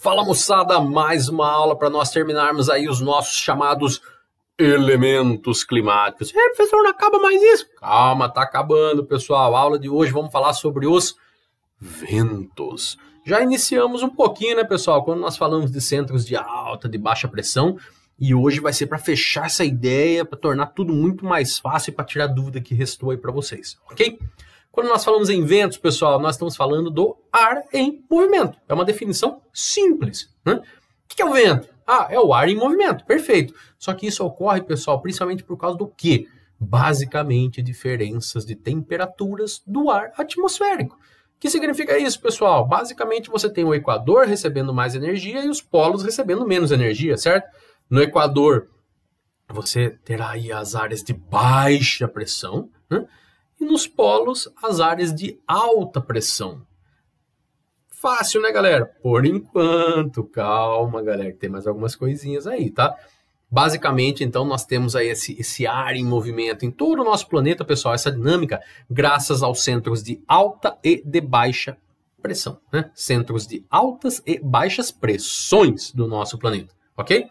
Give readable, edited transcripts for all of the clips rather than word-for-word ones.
Fala, moçada, mais uma aula para nós terminarmos aí os nossos chamados elementos climáticos. Professor, não acaba mais isso? Calma, tá acabando, pessoal. A aula de hoje vamos falar sobre os ventos. Já iniciamos um pouquinho, né, pessoal, quando nós falamos de centros de alta, de baixa pressão, e hoje vai ser para fechar essa ideia, para tornar tudo muito mais fácil e para tirar a dúvida que restou aí para vocês, ok? Quando nós falamos em ventos, pessoal, nós estamos falando do ar em movimento. É uma definição simples, né? O que é o vento? Ah, é o ar em movimento, perfeito. Só que isso ocorre, pessoal, principalmente por causa do quê? Basicamente, diferenças de temperaturas do ar atmosférico. O que significa isso, pessoal? Basicamente, você tem o Equador recebendo mais energia e os polos recebendo menos energia, certo? No Equador, você terá aí as áreas de baixa pressão, né? E nos polos, as áreas de alta pressão. Fácil, né, galera? Por enquanto, calma, galera, que tem mais algumas coisinhas aí, tá? Basicamente, então, nós temos aí esse ar em movimento em todo o nosso planeta, pessoal, essa dinâmica, graças aos centros de alta e de baixa pressão, né? Centros de altas e baixas pressões do nosso planeta, ok?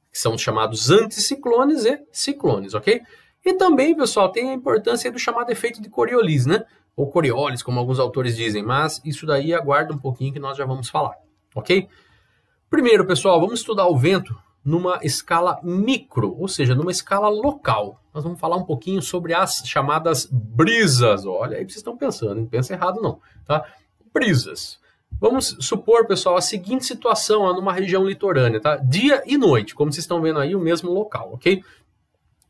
Que são chamados anticiclones e ciclones, ok? E também, pessoal, tem a importância do chamado efeito de Coriolis, né? Ou Coriolis, como alguns autores dizem, mas isso daí aguarda um pouquinho que nós já vamos falar, ok? Primeiro, pessoal, vamos estudar o vento numa escala micro, ou seja, numa escala local. Nós vamos falar um pouquinho sobre as chamadas brisas. Olha aí, vocês estão pensando, não pensa errado não, tá? Brisas. Vamos supor, pessoal, a seguinte situação ó, numa região litorânea, tá? Dia e noite, como vocês estão vendo aí, o mesmo local, ok?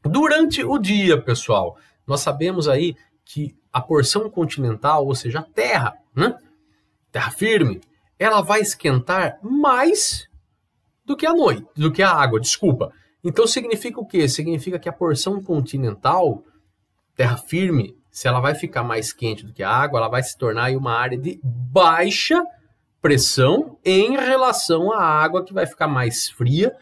Durante o dia, pessoal, nós sabemos aí que a porção continental, ou seja, a terra, né? Terra firme, ela vai esquentar mais do que a noite, do que a água, desculpa. Então significa o quê? Significa que a porção continental, terra firme, se ela vai ficar mais quente do que a água, ela vai se tornar aí uma área de baixa pressão em relação à água que vai ficar mais fria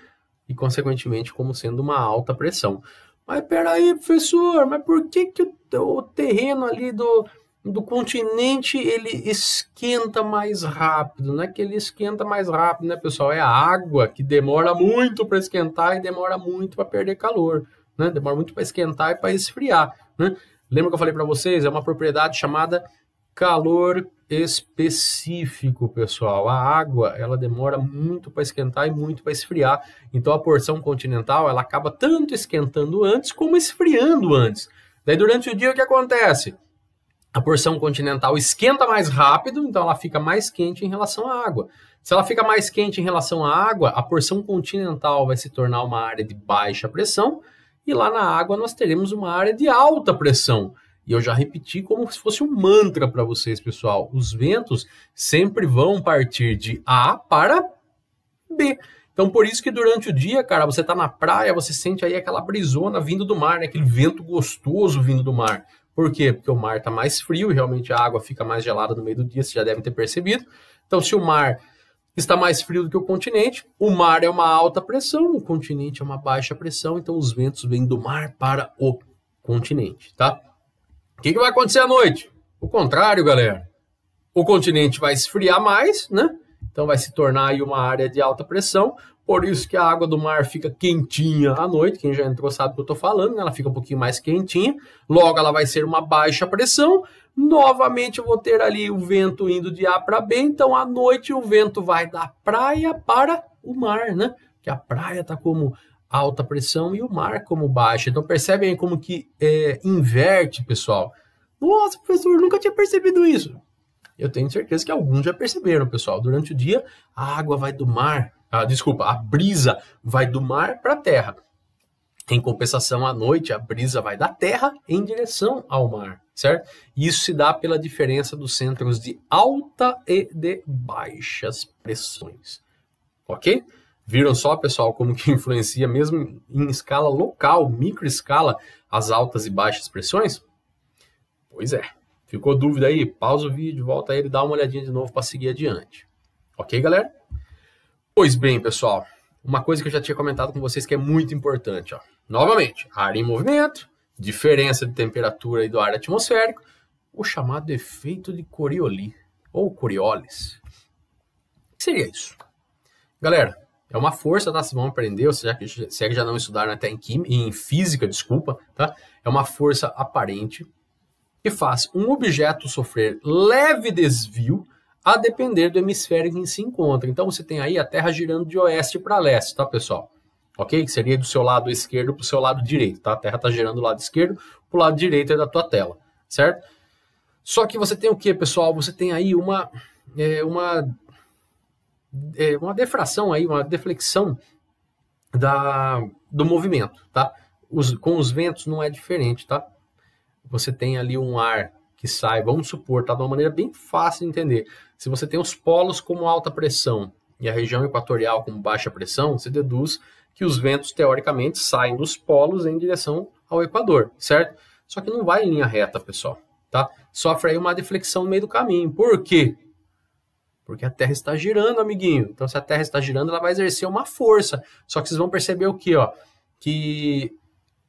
e, consequentemente, como sendo uma alta pressão. Mas peraí, professor, mas por que o terreno ali do continente ele esquenta mais rápido? Não é que ele esquenta mais rápido, né, pessoal? É a água que demora muito para esquentar e demora muito para perder calor, né? Demora muito para esquentar e para esfriar, né? Lembra que eu falei para vocês? É uma propriedade chamada calor específico, pessoal. A água, ela demora muito para esquentar e muito para esfriar. Então, a porção continental, ela acaba tanto esquentando antes como esfriando antes. Daí, durante o dia, o que acontece? A porção continental esquenta mais rápido, então ela fica mais quente em relação à água. Se ela fica mais quente em relação à água, a porção continental vai se tornar uma área de baixa pressão e lá na água nós teremos uma área de alta pressão. E eu já repeti como se fosse um mantra para vocês, pessoal. Os ventos sempre vão partir de A para B. Então, por isso que durante o dia, cara, você tá na praia, você sente aí aquela brisona vindo do mar, né? Aquele vento gostoso vindo do mar. Por quê? Porque o mar tá mais frio e realmente a água fica mais gelada no meio do dia, vocês já devem ter percebido. Então, se o mar está mais frio do que o continente, o mar é uma alta pressão, o continente é uma baixa pressão, então os ventos vêm do mar para o continente, tá? O que vai acontecer à noite? O contrário, galera. O continente vai esfriar mais, né? Então vai se tornar aí uma área de alta pressão. Por isso que a água do mar fica quentinha à noite. Quem já entrou sabe o que eu estou falando, né? Ela fica um pouquinho mais quentinha. Logo ela vai ser uma baixa pressão. Novamente eu vou ter ali o vento indo de A para B. Então à noite o vento vai da praia para o mar, né? Que a praia está como alta pressão e o mar como baixa. Então percebem aí como que inverte, pessoal. Nossa, professor, eu nunca tinha percebido isso. Eu tenho certeza que alguns já perceberam, pessoal. Durante o dia, a água vai do mar, a brisa vai do mar para a terra. Em compensação, à noite, a brisa vai da terra em direção ao mar, certo? Isso se dá pela diferença dos centros de alta e de baixas pressões, ok? Viram só, pessoal, como que influencia mesmo em escala local, microescala, as altas e baixas pressões? Pois é. Ficou dúvida aí? Pausa o vídeo, volta aí e dá uma olhadinha de novo para seguir adiante. Ok, galera? Pois bem, pessoal, uma coisa que eu já tinha comentado com vocês que é muito importante, ó. Novamente, ar em movimento, diferença de temperatura aí do ar atmosférico, o chamado efeito de Coriolis, ou Coriolis. O que seria isso? Galera, é uma força, tá? Vocês vão aprender, ou seja, se é que já não estudaram até em física, desculpa, tá? É uma força aparente que faz um objeto sofrer leve desvio a depender do hemisfério em que se encontra. Então você tem aí a Terra girando de oeste para leste, tá, pessoal? Ok? Que seria do seu lado esquerdo para o seu lado direito, tá? A Terra está girando do lado esquerdo para o lado direito da tua tela, certo? Só que você tem o que, pessoal? Você tem aí uma defração aí, uma deflexão do movimento, tá? Com os ventos não é diferente, tá? Você tem ali um ar que sai, vamos supor, tá? De uma maneira bem fácil de entender. Se você tem os polos como alta pressão e a região equatorial como baixa pressão, você deduz que os ventos, teoricamente, saem dos polos em direção ao Equador, certo? Só que não vai em linha reta, pessoal, tá? Sofre aí uma deflexão no meio do caminho. Por quê? Porque a Terra está girando, amiguinho. Então, se a Terra está girando, ela vai exercer uma força. Só que vocês vão perceber o quê, ó? Que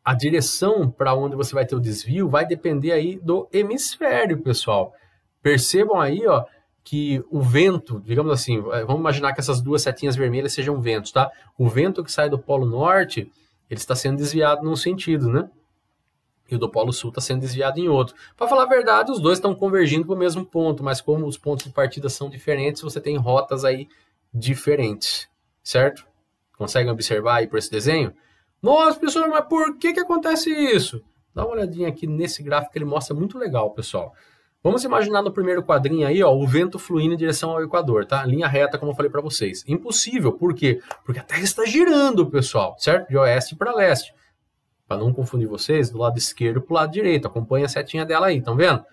a direção para onde você vai ter o desvio vai depender aí do hemisfério, pessoal. Percebam aí, ó, que o vento, digamos assim, vamos imaginar que essas duas setinhas vermelhas sejam ventos, tá? O vento que sai do Polo Norte, ele está sendo desviado num sentido, né? E o do Polo Sul está sendo desviado em outro. Para falar a verdade, os dois estão convergindo para o mesmo ponto, mas como os pontos de partida são diferentes, você tem rotas aí diferentes, certo? Conseguem observar aí por esse desenho? Nossa, professor, mas por que acontece isso? Dá uma olhadinha aqui nesse gráfico que ele mostra muito legal, pessoal. Vamos imaginar no primeiro quadrinho aí, ó, o vento fluindo em direção ao Equador, tá? Linha reta, como eu falei para vocês. Impossível, por quê? Porque a Terra está girando, pessoal, certo? De oeste para leste. Para não confundir vocês, do lado esquerdo para o lado direito. Acompanha a setinha dela aí, estão vendo?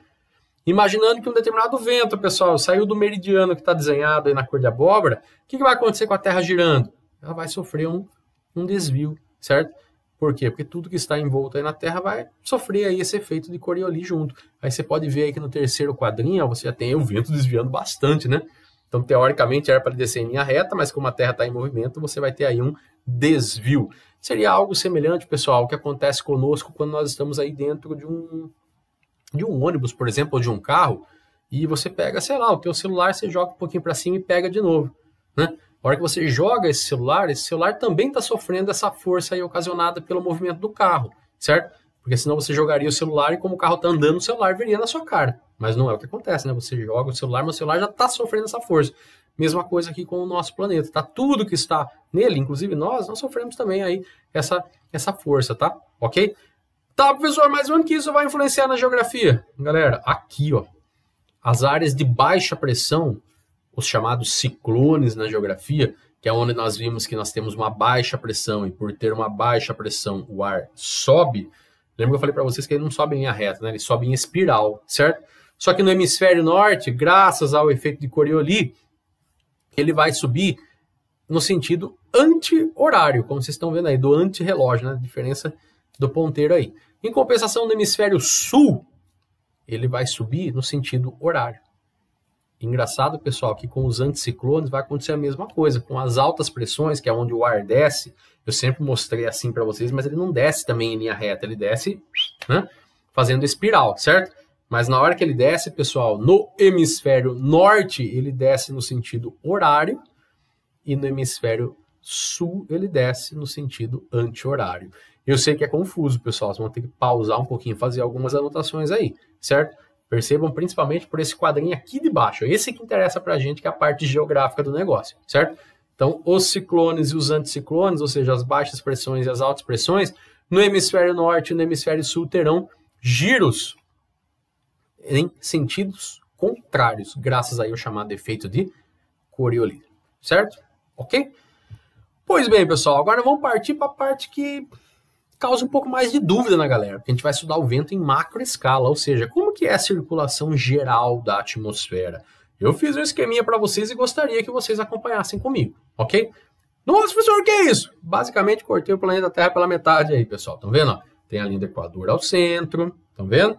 Imaginando que um determinado vento, pessoal, saiu do meridiano que está desenhado aí na cor de abóbora, o que vai acontecer com a Terra girando? Ela vai sofrer um desvio, certo? Por quê? Porque tudo que está envolto aí na Terra vai sofrer aí esse efeito de Coriolis junto. Aí você pode ver aí que no terceiro quadrinho, ó, você já tem o vento desviando bastante, né? Então, teoricamente, era para descer em linha reta, mas como a Terra está em movimento, você vai ter aí um desvio. Seria algo semelhante, pessoal, ao que acontece conosco quando nós estamos aí dentro de um ônibus, por exemplo, ou de um carro, e você pega, sei lá, o teu celular, você joga um pouquinho para cima e pega de novo, né? A hora que você joga esse celular também está sofrendo essa força aí ocasionada pelo movimento do carro, certo? Porque senão você jogaria o celular e como o carro está andando, o celular viria na sua cara. Mas não é o que acontece, né? Você joga o celular, mas o celular já está sofrendo essa força. Mesma coisa aqui com o nosso planeta, tá? Tudo que está nele, inclusive nós sofremos também aí essa força, tá? Ok? Tá, professor, mas onde que isso vai influenciar na geografia? Galera, aqui, ó, as áreas de baixa pressão, os chamados ciclones na geografia, que é onde nós vimos que nós temos uma baixa pressão e por ter uma baixa pressão o ar sobe. Lembra que eu falei para vocês que ele não sobe em linha reta, né? Ele sobe em espiral, certo? Só que no hemisfério norte, graças ao efeito de Coriolis, ele vai subir no sentido anti-horário, como vocês estão vendo aí, do anti-relógio, né? A diferença do ponteiro aí. Em compensação, no hemisfério sul, ele vai subir no sentido horário. Engraçado, pessoal, que com os anticiclones vai acontecer a mesma coisa. Com as altas pressões, que é onde o ar desce, eu sempre mostrei assim para vocês, mas ele não desce também em linha reta, ele desce, né, fazendo espiral, certo? Mas na hora que ele desce, pessoal, no hemisfério norte, ele desce no sentido horário e no hemisfério sul, ele desce no sentido anti-horário. Eu sei que é confuso, pessoal, vocês vão ter que pausar um pouquinho e fazer algumas anotações aí, certo? Percebam principalmente por esse quadrinho aqui de baixo. Esse que interessa pra gente, que é a parte geográfica do negócio, certo? Então, os ciclones e os anticiclones, ou seja, as baixas pressões e as altas pressões, no hemisfério norte e no hemisfério sul terão giros em sentidos contrários, graças aí ao chamado efeito de Coriolis, certo? Ok? Pois bem, pessoal, agora vamos partir para a parte que causa um pouco mais de dúvida na galera, porque a gente vai estudar o vento em macro escala, ou seja, como que é a circulação geral da atmosfera. Eu fiz um esqueminha para vocês e gostaria que vocês acompanhassem comigo, ok? Nossa, professor, o que é isso? Basicamente, cortei o planeta Terra pela metade aí, pessoal. Estão vendo? Ó? Tem a linha do Equador ao centro, estão vendo?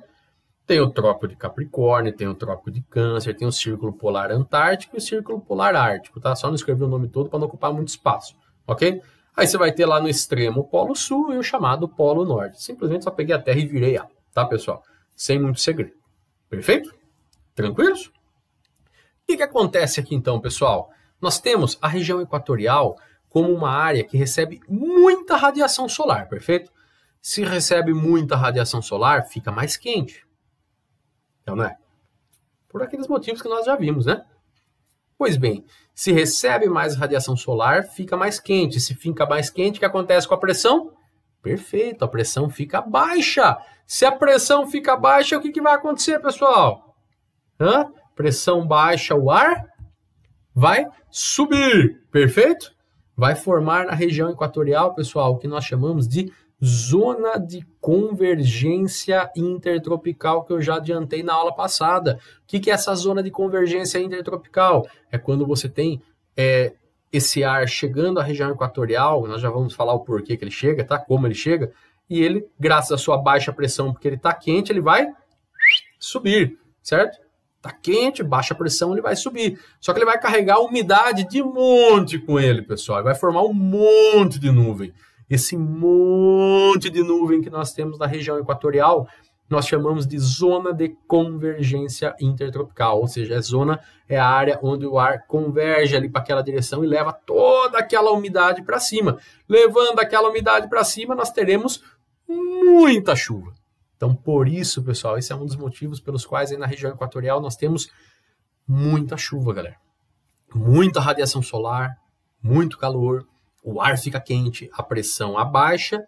Tem o Trópico de Capricórnio, tem o Trópico de Câncer, tem o Círculo Polar Antártico e o Círculo Polar Ártico, tá? Só não escrever o nome todo para não ocupar muito espaço, ok? Aí você vai ter lá no extremo o Polo Sul e o chamado Polo Norte. Simplesmente só peguei a Terra e virei ela, tá, pessoal? Sem muito segredo. Perfeito? Tranquilos? O que acontece aqui então, pessoal? Nós temos a região equatorial como uma área que recebe muita radiação solar, perfeito? Se recebe muita radiação solar, fica mais quente. Então, né? Por aqueles motivos que nós já vimos, né? Pois bem, se recebe mais radiação solar, fica mais quente. Se fica mais quente, o que acontece com a pressão? Perfeito, a pressão fica baixa. Se a pressão fica baixa, o que vai acontecer, pessoal? Pressão baixa, o ar vai subir, perfeito? Vai formar na região equatorial, pessoal, o que nós chamamos de zona de convergência intertropical, que eu já adiantei na aula passada. O que é essa zona de convergência intertropical? É quando você tem esse ar chegando à região equatorial, nós já vamos falar o porquê que ele chega, tá? Como ele chega, e ele, graças à sua baixa pressão, porque ele está quente, ele vai subir, certo? Está quente, baixa pressão, ele vai subir. Só que ele vai carregar umidade de monte com ele, pessoal. Ele vai formar um monte de nuvem. Esse monte de nuvem que nós temos na região equatorial, nós chamamos de zona de convergência intertropical, ou seja, é a área onde o ar converge ali para aquela direção e leva toda aquela umidade para cima. Levando aquela umidade para cima, nós teremos muita chuva. Então, por isso, pessoal, esse é um dos motivos pelos quais aí na região equatorial nós temos muita chuva, galera. Muita radiação solar, muito calor. O ar fica quente, a pressão abaixa,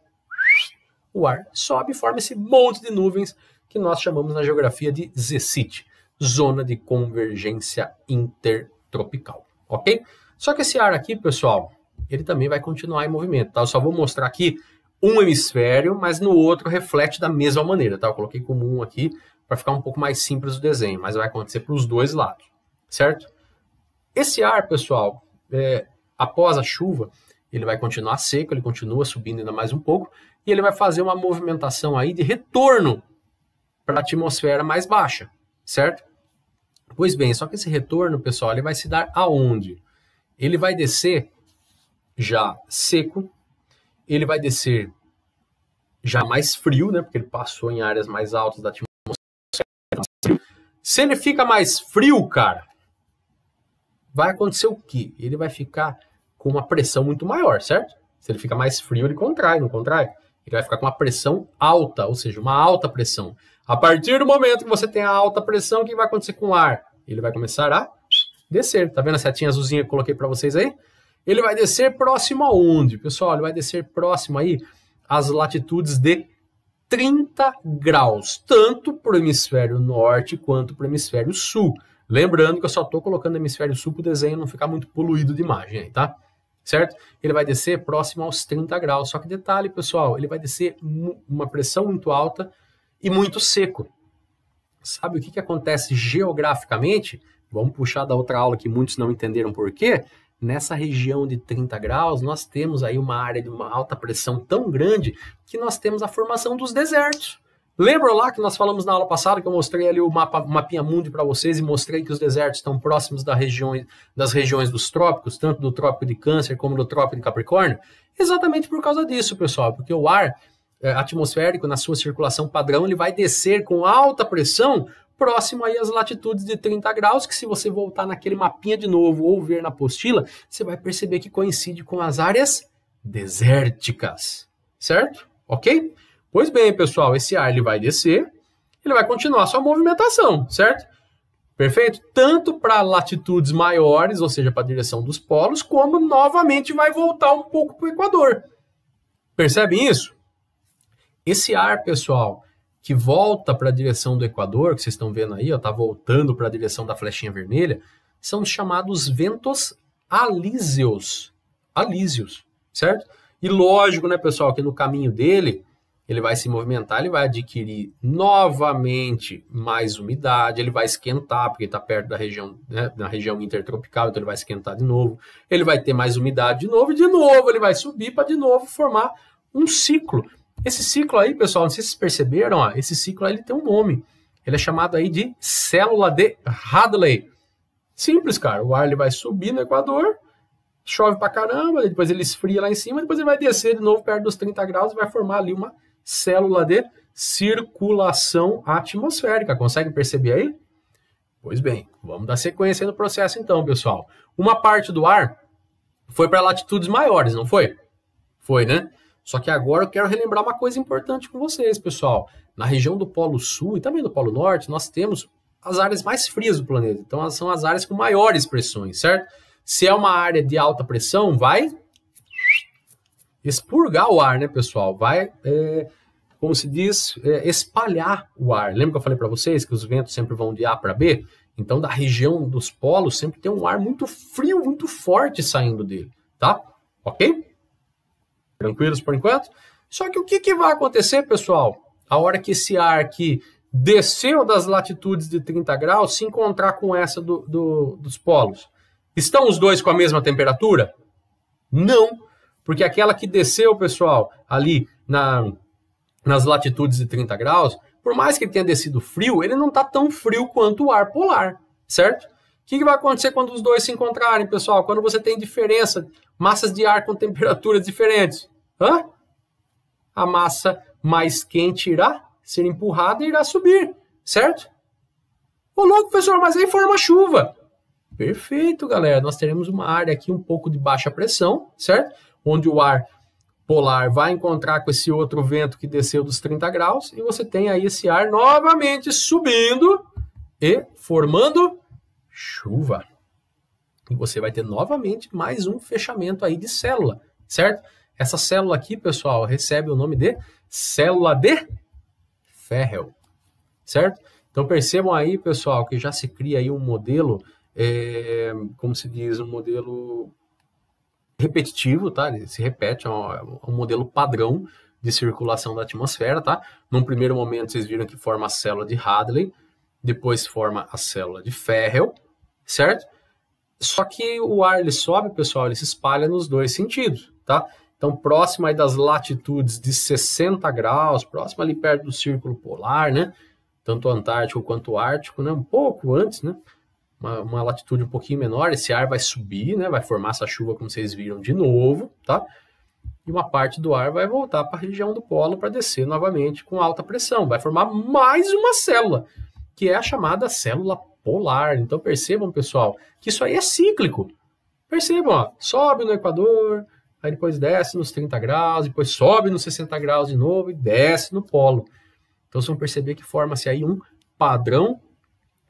o ar sobe e forma esse monte de nuvens que nós chamamos na geografia de ZCIT, Zona de Convergência Intertropical, ok? Só que esse ar aqui, pessoal, ele também vai continuar em movimento, tá? Eu só vou mostrar aqui um hemisfério, mas no outro reflete da mesma maneira, tá? Eu coloquei como um aqui para ficar um pouco mais simples o desenho, mas vai acontecer para os dois lados, certo? Esse ar, pessoal, após a chuva, ele vai continuar seco, ele continua subindo ainda mais um pouco, e ele vai fazer uma movimentação aí de retorno para a atmosfera mais baixa, certo? Pois bem, só que esse retorno, pessoal, ele vai se dar aonde? Ele vai descer já seco, ele vai descer já mais frio, né? Porque ele passou em áreas mais altas da atmosfera. Se ele fica mais frio, cara, vai acontecer o quê? Ele vai ficar com uma pressão muito maior, certo? Se ele fica mais frio, ele contrai, não contrai? Ele vai ficar com uma pressão alta, ou seja, uma alta pressão. A partir do momento que você tem a alta pressão, o que vai acontecer com o ar? Ele vai começar a descer. Tá vendo a setinha azulzinha que eu coloquei para vocês aí? Ele vai descer próximo aonde? Pessoal, ele vai descer próximo aí às latitudes de 30 graus, tanto para o hemisfério norte quanto para o hemisfério sul. Lembrando que eu só estou colocando o hemisfério sul para o desenho não ficar muito poluído de imagem aí, tá? Certo? Ele vai descer próximo aos 30 graus. Só que detalhe, pessoal, ele vai descer uma pressão muito alta e muito seco. Sabe o que acontece geograficamente? Vamos puxar da outra aula que muitos não entenderam por quê. Nessa região de 30 graus, nós temos aí uma área de uma alta pressão tão grande que nós temos a formação dos desertos. Lembra lá que nós falamos na aula passada que eu mostrei ali o mapinha mundi para vocês e mostrei que os desertos estão próximos das regiões dos trópicos, tanto do trópico de Câncer como do trópico de Capricórnio? Exatamente por causa disso, pessoal, porque o ar atmosférico na sua circulação padrão ele vai descer com alta pressão próximo aí às latitudes de 30 graus, que se você voltar naquele mapinha de novo ou ver na apostila, você vai perceber que coincide com as áreas desérticas, certo? Ok? Pois bem, pessoal, esse ar ele vai descer, ele vai continuar sua movimentação, certo? Perfeito? Tanto para latitudes maiores, ou seja, para a direção dos polos, como novamente vai voltar um pouco para o Equador. Percebem isso? Esse ar, pessoal, que volta para a direção do Equador, que vocês estão vendo aí, está voltando para a direção da flechinha vermelha, são os chamados ventos alísios. Alísios, certo? E lógico, né, pessoal, que no caminho dele, ele vai se movimentar, ele vai adquirir novamente mais umidade, ele vai esquentar, porque está perto da região, né, na região intertropical, então ele vai esquentar de novo, ele vai ter mais umidade de novo, e de novo ele vai subir para de novo formar um ciclo. Esse ciclo aí, pessoal, não sei se vocês perceberam, ó, esse ciclo aí ele tem um nome, ele é chamado aí de célula de Hadley. Simples, cara, o ar ele vai subir no Equador, chove pra caramba, depois ele esfria lá em cima, depois ele vai descer de novo perto dos 30 graus e vai formar ali uma célula de circulação atmosférica. Consegue perceber aí? Pois bem, vamos dar sequência no processo então, pessoal. Uma parte do ar foi para latitudes maiores, não foi? Foi, né? Só que agora eu quero relembrar uma coisa importante com vocês, pessoal. Na região do Polo Sul e também do Polo Norte, nós temos as áreas mais frias do planeta. Então, elas são as áreas com maiores pressões, certo? Se é uma área de alta pressão, vai expurgar o ar, né, pessoal? Vai, como se diz, espalhar o ar. Lembra que eu falei para vocês que os ventos sempre vão de A para B? Então, da região dos polos, sempre tem um ar muito frio, muito forte saindo dele, tá? Ok? Tranquilos por enquanto? Só que o que vai acontecer, pessoal? A hora que esse ar aqui desceu das latitudes de 30 graus, se encontrar com essa dos polos. Estão os dois com a mesma temperatura? Não, porque aquela que desceu, pessoal, ali nas latitudes de 30 graus, por mais que ele tenha descido frio, ele não está tão frio quanto o ar polar, certo? O que vai acontecer quando os dois se encontrarem, pessoal? Quando você tem diferença, massas de ar com temperaturas diferentes. A massa mais quente irá ser empurrada e irá subir, certo? Ô louco, professor, mas aí forma chuva. Perfeito, galera. Nós teremos uma área aqui um pouco de baixa pressão, certo? Onde o ar polar vai encontrar com esse outro vento que desceu dos 30 graus e você tem aí esse ar novamente subindo e formando chuva. E você vai ter novamente mais um fechamento aí de célula, certo? Essa célula aqui, pessoal, recebe o nome de célula de Ferrel, certo? Então percebam aí, pessoal, que já se cria aí um modelo, como se diz, um modelo repetitivo, tá? Ele se repete, é um modelo padrão de circulação da atmosfera, tá? Num primeiro momento vocês viram que forma a célula de Hadley, depois forma a célula de Ferrel, certo? Só que o ar ele sobe, pessoal, ele se espalha nos dois sentidos, tá? Então, próximo aí das latitudes de 60 graus, próximo ali perto do círculo polar, né? Tanto o Antártico quanto o Ártico, né? Um pouco antes, né? Uma latitude um pouquinho menor, esse ar vai subir, né? Vai formar essa chuva, como vocês viram, de novo, tá? E uma parte do ar vai voltar para a região do polo para descer novamente com alta pressão. Vai formar mais uma célula, que é a chamada célula polar. Então, percebam, pessoal, que isso aí é cíclico. Percebam, ó, sobe no Equador, aí depois desce nos 30 graus, depois sobe nos 60 graus de novo e desce no polo. Então, vocês vão perceber que forma-se aí um padrão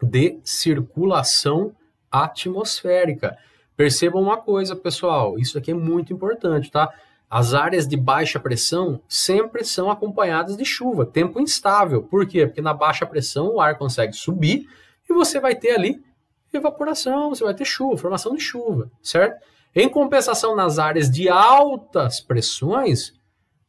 de circulação atmosférica. Percebam uma coisa, pessoal, isso aqui é muito importante, tá? As áreas de baixa pressão sempre são acompanhadas de chuva, tempo instável. Por quê? Porque na baixa pressão o ar consegue subir e você vai ter ali evaporação, você vai ter chuva, formação de chuva, certo? Em compensação, nas áreas de altas pressões,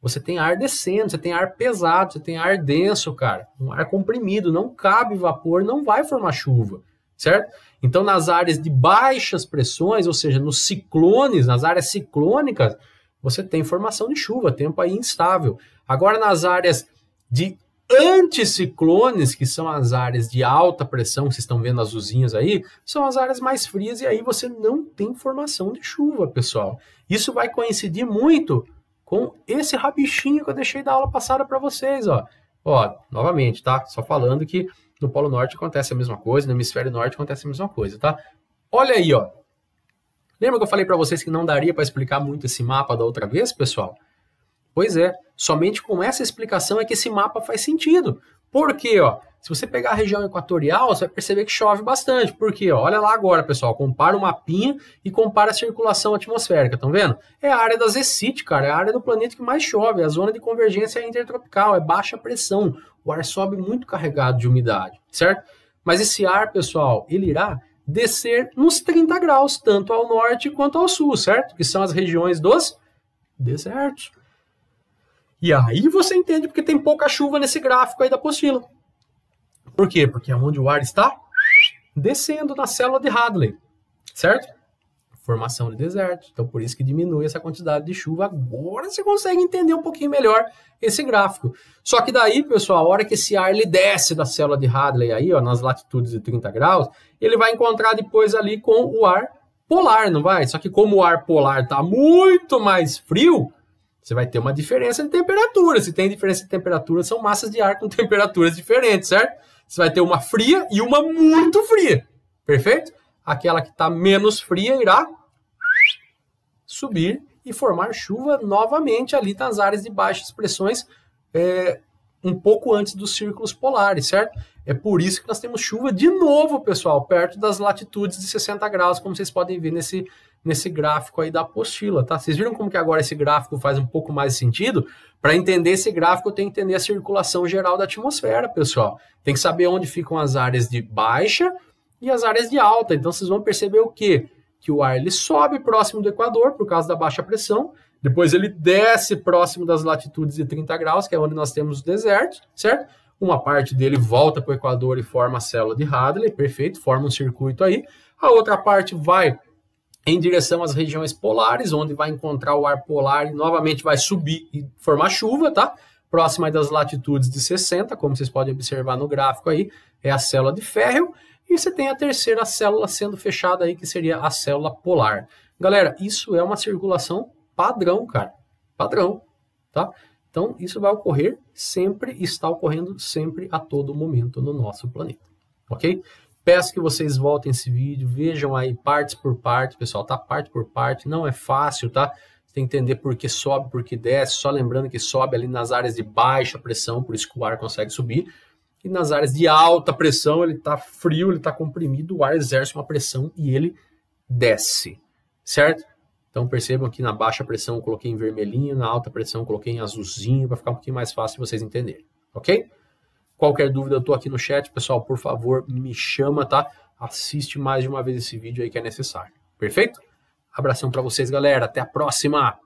você tem ar descendo, você tem ar pesado, você tem ar denso, cara. Um ar comprimido, não cabe vapor, não vai formar chuva, certo? Então, nas áreas de baixas pressões, ou seja, nos ciclones, nas áreas ciclônicas, você tem formação de chuva, tempo aí instável. Agora, nas áreas de anticiclones, que são as áreas de alta pressão, que vocês estão vendo azulzinhas aí, são as áreas mais frias e aí você não tem formação de chuva, pessoal. Isso vai coincidir muito com esse rabichinho que eu deixei da aula passada para vocês, ó. Ó, novamente, tá? Só falando que no Polo Norte acontece a mesma coisa, no Hemisfério Norte acontece a mesma coisa, tá? Olha aí, ó. Lembra que eu falei para vocês que não daria para explicar muito esse mapa da outra vez, pessoal? Pois é, somente com essa explicação é que esse mapa faz sentido. Por quê, ó? Se você pegar a região equatorial, você vai perceber que chove bastante. Por quê? Ó, olha lá agora, pessoal. Compara o mapinha e compara a circulação atmosférica. Estão vendo? É a área da Zecite, cara. É a área do planeta que mais chove. É a zona de convergência intertropical. É baixa pressão. O ar sobe muito carregado de umidade, certo? Mas esse ar, pessoal, ele irá descer nos 30 graus, tanto ao norte quanto ao sul, certo? Que são as regiões dos desertos. E aí você entende porque tem pouca chuva nesse gráfico aí da apostila. Por quê? Porque é onde o ar está descendo na célula de Hadley, certo? Formação de deserto. Então, por isso que diminui essa quantidade de chuva. Agora você consegue entender um pouquinho melhor esse gráfico. Só que daí, pessoal, a hora que esse ar ele desce da célula de Hadley aí, ó, nas latitudes de 30 graus, ele vai encontrar depois ali com o ar polar, não vai? Só que como o ar polar está muito mais frio, você vai ter uma diferença de temperatura. Se tem diferença de temperatura, são massas de ar com temperaturas diferentes, certo? Você vai ter uma fria e uma muito fria, perfeito? Aquela que está menos fria irá subir e formar chuva novamente ali nas áreas de baixas pressões, um pouco antes dos círculos polares, certo? É por isso que nós temos chuva de novo, pessoal, perto das latitudes de 60 graus, como vocês podem ver nesse gráfico aí da apostila, tá? Vocês viram como que agora esse gráfico faz um pouco mais de sentido? Para entender esse gráfico, eu tenho que entender a circulação geral da atmosfera, pessoal. Tem que saber onde ficam as áreas de baixa e as áreas de alta. Então, vocês vão perceber o quê? Que o ar ele sobe próximo do Equador, por causa da baixa pressão, depois ele desce próximo das latitudes de 30 graus, que é onde nós temos os desertos, certo? Uma parte dele volta para o Equador e forma a célula de Hadley, perfeito, forma um circuito aí. A outra parte vai em direção às regiões polares, onde vai encontrar o ar polar e novamente vai subir e formar chuva, tá? Próxima das latitudes de 60, como vocês podem observar no gráfico aí, é a célula de Ferriol. E você tem a terceira célula sendo fechada aí, que seria a célula polar. Galera, isso é uma circulação padrão, cara. Padrão, tá? Então, isso vai ocorrer sempre, está ocorrendo sempre a todo momento no nosso planeta, ok? Peço que vocês voltem esse vídeo, vejam aí partes por parte, pessoal, tá? Parte por parte, não é fácil, tá? Você tem que entender por que sobe, por que desce, só lembrando que sobe ali nas áreas de baixa pressão, por isso que o ar consegue subir, e nas áreas de alta pressão, ele tá frio, ele tá comprimido, o ar exerce uma pressão e ele desce, certo? Então percebam que na baixa pressão eu coloquei em vermelhinho, na alta pressão eu coloquei em azulzinho, para ficar um pouquinho mais fácil de vocês entenderem, ok? Qualquer dúvida eu tô aqui no chat, pessoal, por favor, me chama, tá? Assiste mais de uma vez esse vídeo aí que é necessário, perfeito? Abração para vocês, galera, até a próxima!